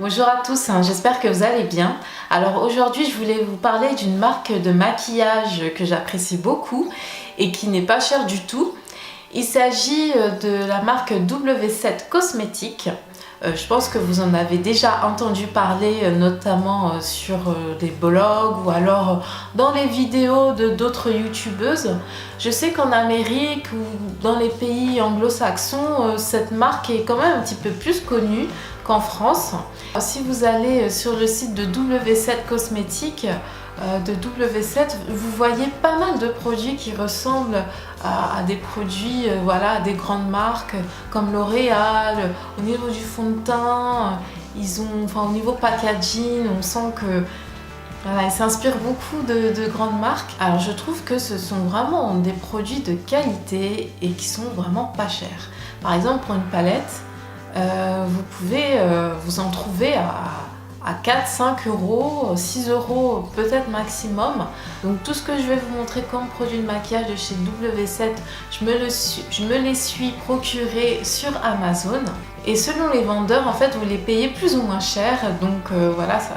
Bonjour à tous, j'espère que vous allez bien. Alors aujourd'hui je voulais vous parler d'une marque de maquillage que j'apprécie beaucoup et qui n'est pas chère du tout. Il s'agit de la marque W7 Cosmetics. Je pense que vous en avez déjà entendu parler notamment sur des blogs ou alors dans les vidéos de d'autres youtubeuses. Je sais qu'en Amérique ou dans les pays anglo-saxons, cette marque est quand même un petit peu plus connue qu'en France. Si vous allez sur le site de W7 Cosmetics, de W7, vous voyez pas mal de produits qui ressemblent à des produits, voilà, à des grandes marques comme L'Oréal. Au niveau du fond de teint, au niveau packaging, on sent que voilà, ils s'inspirent beaucoup de grandes marques. Alors je trouve que ce sont vraiment des produits de qualité et qui sont vraiment pas chers. Par exemple, pour une palette, vous pouvez vous en trouver à 4, 5 euros, 6 euros peut-être maximum. Donc tout ce que je vais vous montrer comme produit de maquillage de chez W7, je me les suis procurés sur Amazon. Et selon les vendeurs, en fait, vous les payez plus ou moins cher. Donc voilà, ça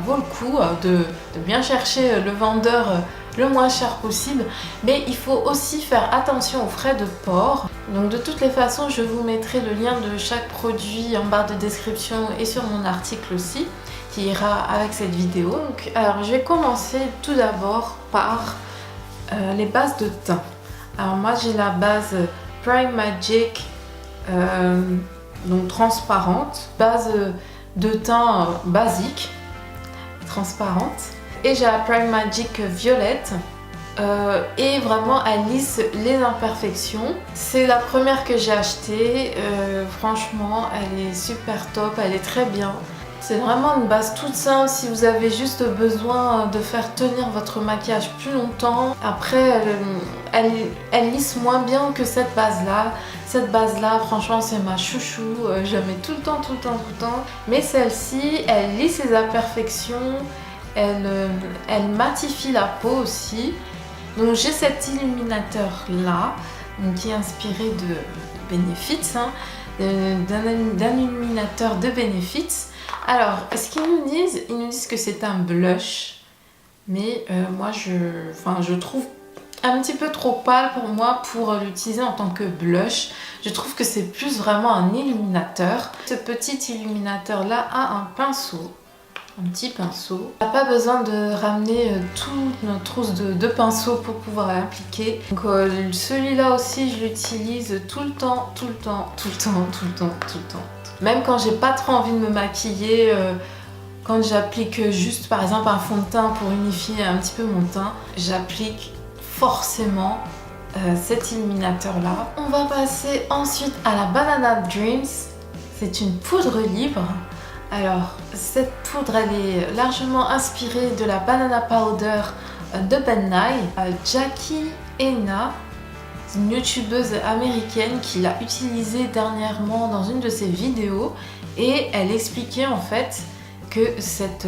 vaut le coup de bien chercher le vendeur le moins cher possible. Mais il faut aussi faire attention aux frais de port. Donc de toutes les façons, je vous mettrai le lien de chaque produit en barre de description et sur mon article aussi, qui ira avec cette vidéo. Donc, alors je vais commencer tout d'abord par les bases de teint. Alors moi j'ai la base Prime Magic donc transparente, base de teint basique, transparente. Et j'ai la Prime Magic violette. Et vraiment elle lisse les imperfections. C'est la première que j'ai achetée, franchement elle est super top, elle est très bien. C'est vraiment une base toute simple si vous avez juste besoin de faire tenir votre maquillage plus longtemps. Après elle lisse moins bien que cette base là. Cette base là franchement c'est ma chouchou, je la mets tout le temps. Mais celle-ci elle lisse les imperfections, elle matifie la peau aussi. Donc j'ai cet illuminateur là, qui est inspiré de Benefits, d'un illuminateur de Benefits. Alors, ce qu'ils nous disent, ils nous disent que c'est un blush, mais moi je trouve un petit peu trop pâle pour moi pour l'utiliser en tant que blush. Je trouve que c'est plus vraiment un illuminateur. Ce petit illuminateur là a un pinceau. Un petit pinceau. On n'a pas besoin de ramener toute notre trousse de pinceaux pour pouvoir l'appliquer. Donc celui-là aussi je l'utilise tout le temps. Même quand j'ai pas trop envie de me maquiller, quand j'applique juste par exemple un fond de teint pour unifier un petit peu mon teint, j'applique forcément cet illuminateur là. On va passer ensuite à la Banana Dreams. C'est une poudre libre. Alors, cette poudre, elle est largement inspirée de la Banana Powder de Ben Nye. Jackie Aina, une youtubeuse américaine qui l'a utilisée dernièrement dans une de ses vidéos et elle expliquait en fait que cette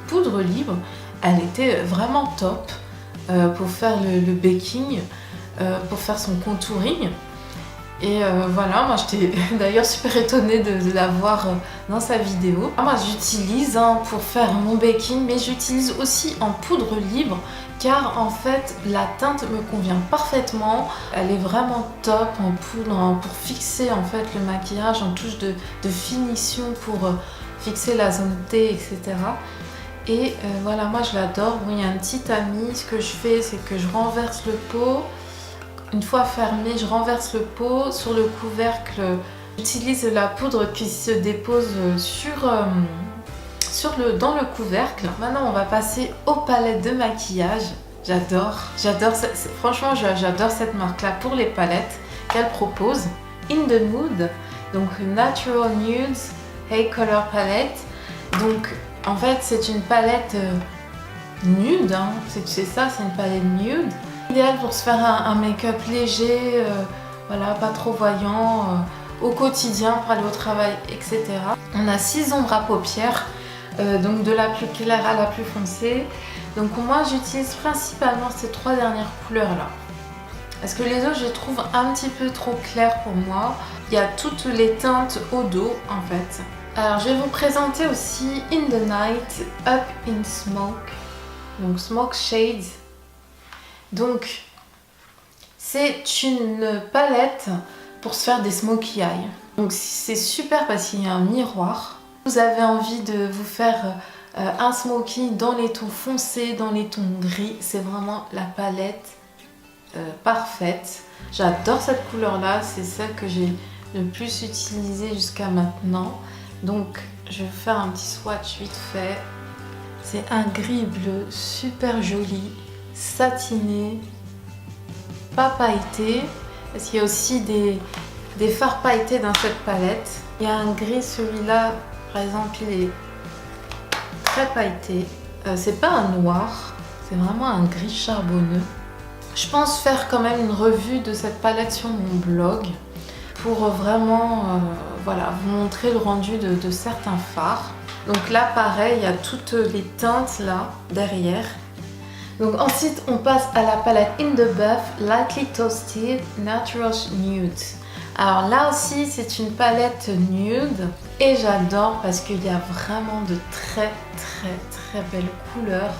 poudre libre, elle était vraiment top pour faire le baking, pour faire son contouring. Et voilà, moi j'étais d'ailleurs super étonnée de la voir dans sa vidéo. Moi j'utilise pour faire mon baking, mais j'utilise aussi en poudre libre car en fait la teinte me convient parfaitement. Elle est vraiment top en poudre pour fixer en fait le maquillage, en touche de finition pour fixer la zone T, etc. Et voilà, moi je l'adore. Bon, il y a un petit tamis, ce que je fais c'est que je renverse le pot. Une fois fermé, je renverse le pot sur le couvercle. J'utilise la poudre qui se dépose dans le couvercle. Maintenant, on va passer aux palettes de maquillage. J'adore. Franchement, j'adore cette marque-là pour les palettes qu'elle propose. In the Mood, donc Natural Nudes Hair Color Palette. Donc, en fait, c'est une palette nude. C'est ça, c'est une palette nude. Idéal pour se faire un make-up léger, voilà, pas trop voyant, au quotidien pour aller au travail, etc. On a 6 ombres à paupières, donc de la plus claire à la plus foncée. Donc moi j'utilise principalement ces 3 dernières couleurs là. Parce que les autres je les trouve un petit peu trop claires pour moi. Il y a toutes les teintes au dos en fait. Alors je vais vous présenter aussi In the Night Up in Smoke, donc Smoke Shades. Donc c'est une palette pour se faire des smokey eyes. Donc c'est super parce qu'il y a un miroir. Vous avez envie de vous faire un smokey dans les tons foncés, dans les tons gris, c'est vraiment la palette parfaite. J'adore cette couleur là, c'est celle que j'ai le plus utilisée jusqu'à maintenant. Donc je vais vous faire un petit swatch vite fait. C'est un gris bleu super joli, satiné, pas pailleté, parce qu'il y a aussi des fards pailletés dans cette palette. Il y a un gris, celui-là par exemple, il est très pailleté. C'est pas un noir, c'est vraiment un gris charbonneux. Je pense faire quand même une revue de cette palette sur mon blog pour vraiment voilà, vous montrer le rendu de certains fards. Donc là pareil, il y a toutes les teintes là derrière. Donc ensuite on passe à la palette In the Buff Lightly Toasted Natural Nude. Alors là aussi c'est une palette nude et j'adore parce qu'il y a vraiment de très belles couleurs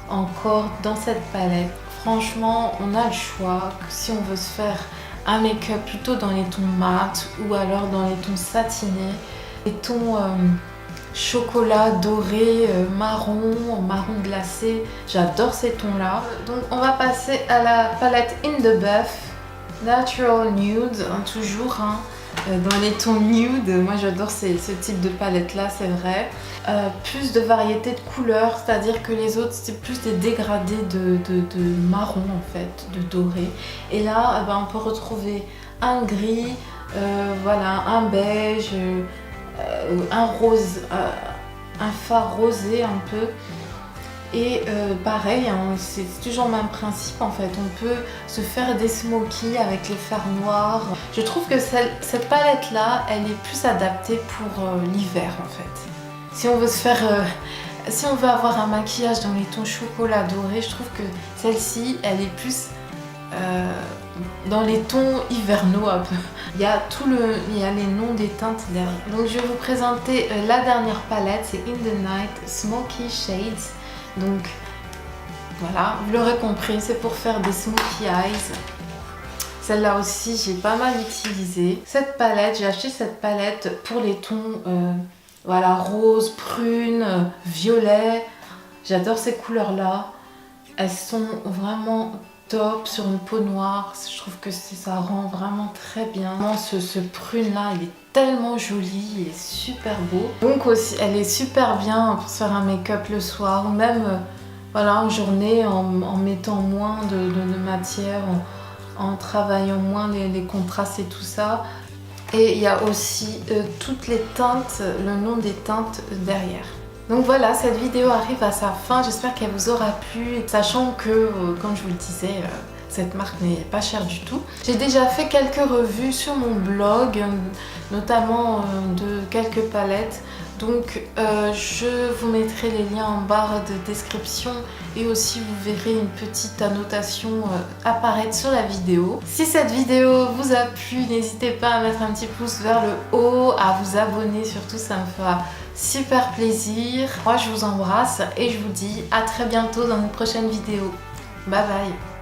encore dans cette palette. Franchement on a le choix, si on veut se faire un make-up plutôt dans les tons mat ou alors dans les tons satinés, les tons chocolat, doré, marron glacé, j'adore ces tons là. Donc on va passer à la palette In the Buff Natural Nude, toujours dans les tons nude. Moi j'adore ce type de palette là, c'est vrai. Plus de variété de couleurs, c'est-à-dire que les autres c'est plus des dégradés de marron en fait, de doré. Et là on peut retrouver un gris, voilà, un beige, un rose, un fard rosé un peu. Et pareil, hein, c'est toujours le même principe en fait, on peut se faire des smokies avec les fards noirs. Je trouve que cette palette là, elle est plus adaptée pour l'hiver en fait. Si on veut se faire, si on veut avoir un maquillage dans les tons chocolat doré, je trouve que celle-ci, elle est plus dans les tons hivernaux un peu. Il y a les noms des teintes derrière. Donc je vais vous présenter la dernière palette, c'est In the Night Smoky Shades. Donc voilà, vous l'aurez compris, c'est pour faire des smokey eyes. Celle-là aussi, j'ai pas mal utilisé. Cette palette, j'ai acheté cette palette pour les tons voilà, rose, prune, violet. J'adore ces couleurs-là. Elles sont vraiment top sur une peau noire. Je trouve que ça rend vraiment très bien. Ce prune-là, il est tellement joli, il est super beau. Donc aussi, elle est super bien pour se faire un make-up le soir ou même voilà, en journée en mettant moins de matière, en travaillant moins les contrastes et tout ça. Et il y a aussi toutes les teintes, le nom des teintes derrière. Donc voilà, cette vidéo arrive à sa fin, j'espère qu'elle vous aura plu, sachant que, comme je vous le disais, cette marque n'est pas chère du tout. J'ai déjà fait quelques revues sur mon blog, notamment de quelques palettes. Donc je vous mettrai les liens en barre de description et aussi vous verrez une petite annotation apparaître sur la vidéo. Si cette vidéo vous a plu, n'hésitez pas à mettre un petit pouce vers le haut, à vous abonner surtout, ça me fera super plaisir. Moi je vous embrasse et je vous dis à très bientôt dans une prochaine vidéo. Bye bye.